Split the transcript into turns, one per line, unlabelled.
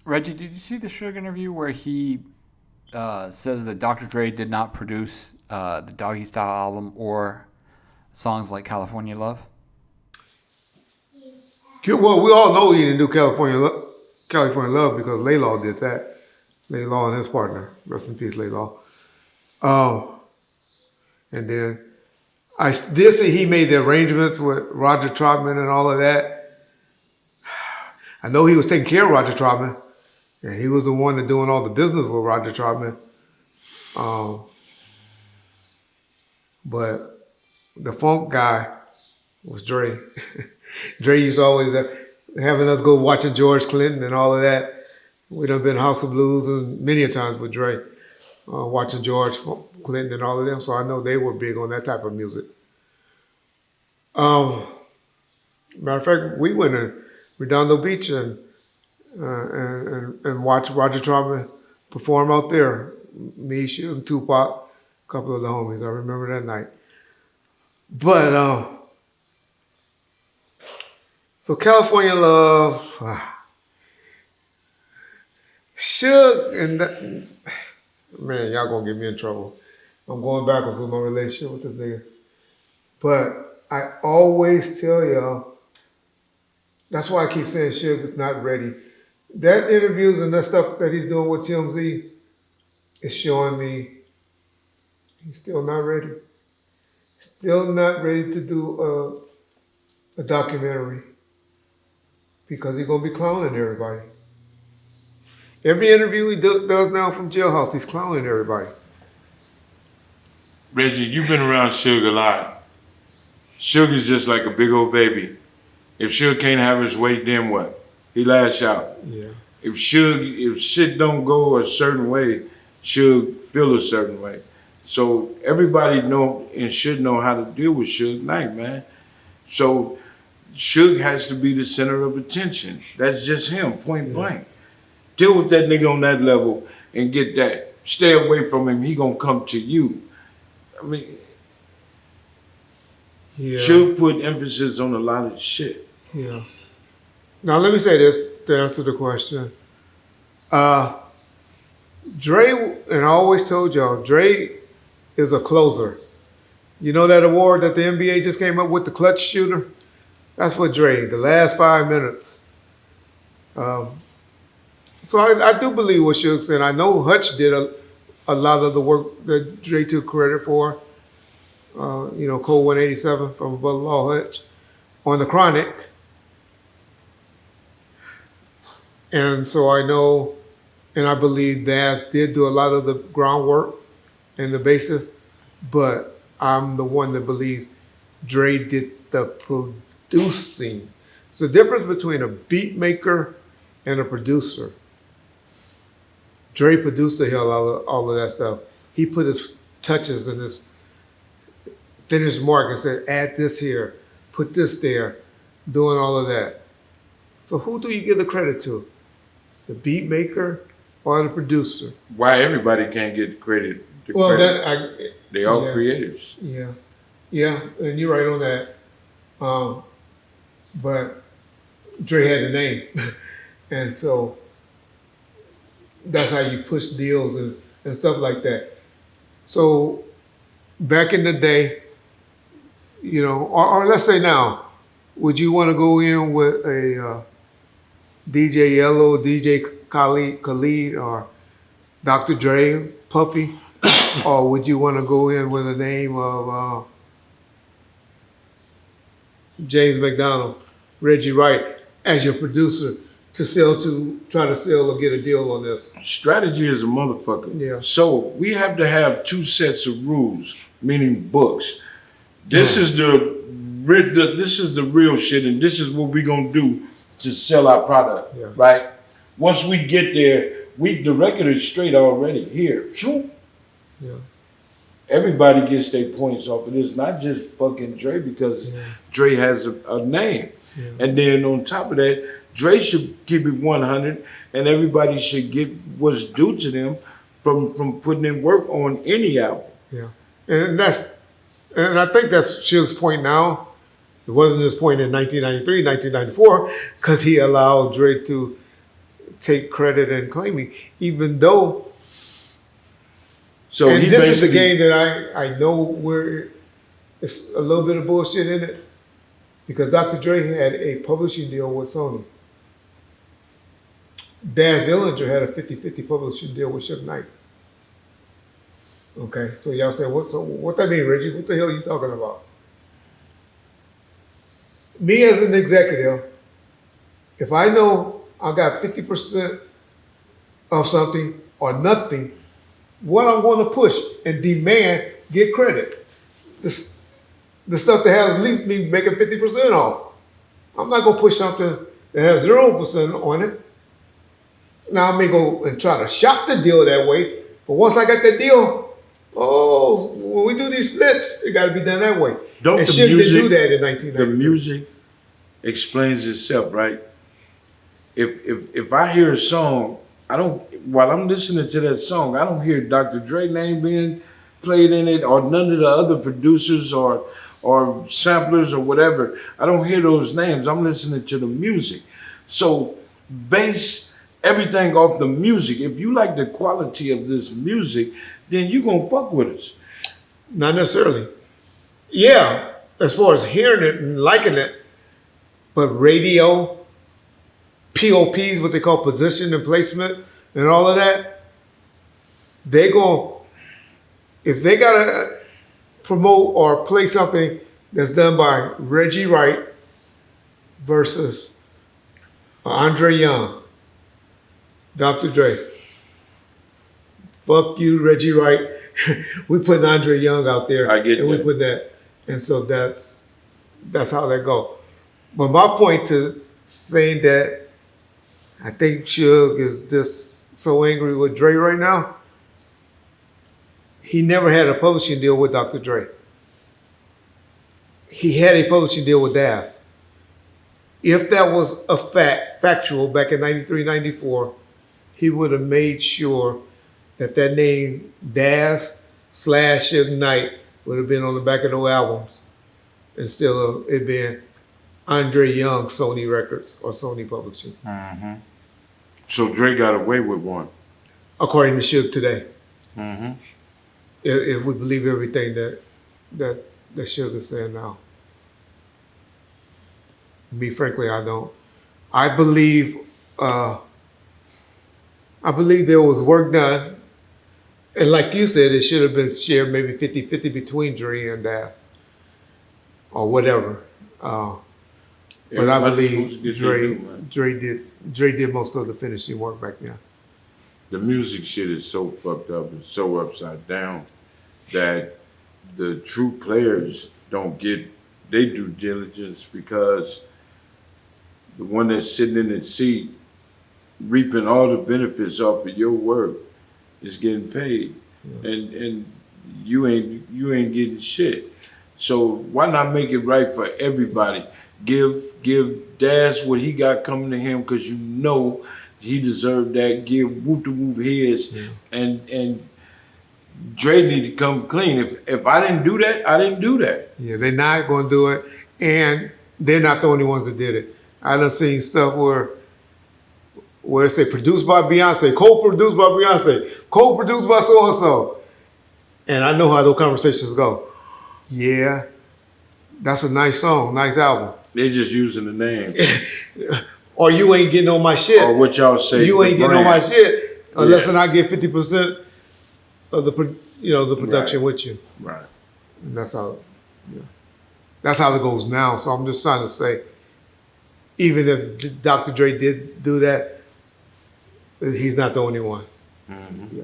Reggie, did you see the Suge interview where he says that Dr. Dre did not produce the Doggy Style album or songs like California Love?
Well, we all know he didn't do California Love because Laylaw did that. Laylaw and his partner. Rest in peace, Laylaw. Um, and then I did see he made the arrangements with Roger Troutman and all of that. I know he was taking care of Roger Troutman, and he was the one that doing all the business with Roger Troutman. Um, but the funk guy was Dre. Dre used to always having us go watching George Clinton and all of that. We done been House of Blues and many a times with Dre, watching George Clinton and all of them. So I know they were big on that type of music. Um, Matter of fact, we went to Redondo Beach and watched Roger Troutman perform out there. Me, Suge, Tupac, a couple of the homies. I remember that night. But so California Love, Suge, and that, man, y'all gonna get me in trouble. I'm going backwards with my relationship with this nigga. But I always tell y'all, that's why I keep saying Suge is not ready. That interviews and that stuff that he's doing with TMZ is showing me he's still not ready. Still not ready to do a documentary because he's gonna be clowning everybody. Every interview he does now from jailhouse, he's clowning everybody.
Reggie, you've been around Suge a lot. Suge is just like a big old baby. If Suge can't have his way, then what? He lash out.
Yeah.
If shit don't go a certain way, Suge feel a certain way. So everybody know and should know how to deal with Suge Knight, man. So Suge has to be the center of attention. That's just him, point blank. Deal with that nigga on that level and get that. Stay away from him. He gonna come to you. I mean, Suge put emphasis on a lot of shit.
Yeah. Now let me say this to answer the question. Dre, and I always told y'all, Dre is a closer. You know that award that the NBA just came up with, the clutch shooter? That's what Dre, the last 5 minutes. So I do believe what Suge said. I know Hutch did a lot of the work that Dre took credit for. Code 187 from Bud Law Hutch on the Chronic. And so I know, and I believe Daz did do a lot of the groundwork and the basis, but I'm the one that believes Dre did the producing. It's the difference between a beat maker and a producer. Dre produced the hell out of all of that stuff. He put his touches and his finished mark and said, add this here, put this there, doing all of that. So who do you give the credit to? The beat maker or the producer?
Why everybody can't get credit?
Well,
they all creators.
Yeah, and you're right on that. But Dre had the name, and so that's how you push deals and stuff like that. So back in the day, or let's say now, would you want to go in with a DJ Yellow, DJ Khalid, or Dr. Dre, Puffy, or would you want to go in with the name of James McDonald, Reggie Wright as your producer to try to sell or get a deal on this?
Strategy is a motherfucker.
Yeah.
So we have to have two sets of rules, meaning books. This is the real shit, and this is what we're gonna do to sell our product, right? Once we get there, the record is straight already here.
Yeah.
Everybody gets their points off of this, not just fucking Dre, because Dre has a name.
Yeah.
And then on top of that, Dre should keep it 100, and everybody should get what's due to them from putting in work on any album.
Yeah, and I think that's Suge's point now. It wasn't his point in 1993, 1994, because he allowed Dre to take credit and claiming, even though.
So
And
he
this is the
basically-
game that I know where it's a little bit of bullshit in it, because Dr. Dre had a publishing deal with Sony. Daz Dillinger had a 50-50 publishing deal with Suge Knight. Okay, so y'all say, what that mean, Reggie? What the hell are you talking about? Me as an executive, if I know I got 50% of something or nothing, what I'm going to push and demand get credit. The stuff that has at least me making 50% off. I'm not going to push something that has 0% on it. Now I may go and try to shop the deal that way, but once I got that deal, when we do these splits, it got to be done that way.
Don't
and
the
Suge didn't do
music-
that in 1990.
The music explains itself, right? If I hear a song, while I'm listening to that song, I don't hear Dr. Dre name being played in it or none of the other producers or samplers or whatever. I don't hear those names. I'm listening to the music. So base everything off the music. If you like the quality of this music, then you're going to fuck with us.
Not necessarily. Yeah, as far as hearing it and liking it, but radio, POPs, what they call position and placement, and all of that, they go, if they gotta promote or play something that's done by Reggie Wright versus Andre Young, Dr. Dre. Fuck you, Reggie Wright. We put Andre Young out there.
I get
and we
that.
put that. And so that's how that go. But my point to saying that I think Suge is just so angry with Dre right now, he never had a publishing deal with Dr. Dre. He had a publishing deal with Daz. If that was a factual back in 93, 94, he would have made sure that name Daz / Suge Knight would have been on the back of those albums instead of it being Andre Young, Sony Records or Sony Publishing.
Mm-hmm. So Dre got away with one.
According to Suge today.
Mm-hmm.
If we believe everything that Suge is saying now. Me, frankly, I don't. I believe there was work done. And like you said, it should have been shared maybe 50-50 between Dre and Daz. Or whatever. But I believe Dre did most of the finishing work back then.
The music shit is so fucked up and so upside down that the true players don't get their due diligence, because the one that's sitting in the seat reaping all the benefits off of your work is getting paid. Yeah. And you ain't getting shit. So why not make it right for everybody? Give Daz what he got coming to him, because you know he deserved that. Give Whoop to Whoop his, yeah. And Dre need to come clean. If I didn't do that, I didn't do that.
Yeah, they're not going to do it, and they're not the only ones that did it. I done seen stuff where it say produced by Beyonce, co-produced by Beyonce, co-produced by so and so, and I know how those conversations go. Yeah, that's a nice song, nice album.
They're just using the name.
Or you ain't getting on my shit.
Or what y'all say.
You ain't getting on my shit unless I get 50% of the production with you.
Right.
And that's how it goes now. So I'm just trying to say, even if Dr. Dre did do that, he's not the only one.
Mm-hmm.
Yeah.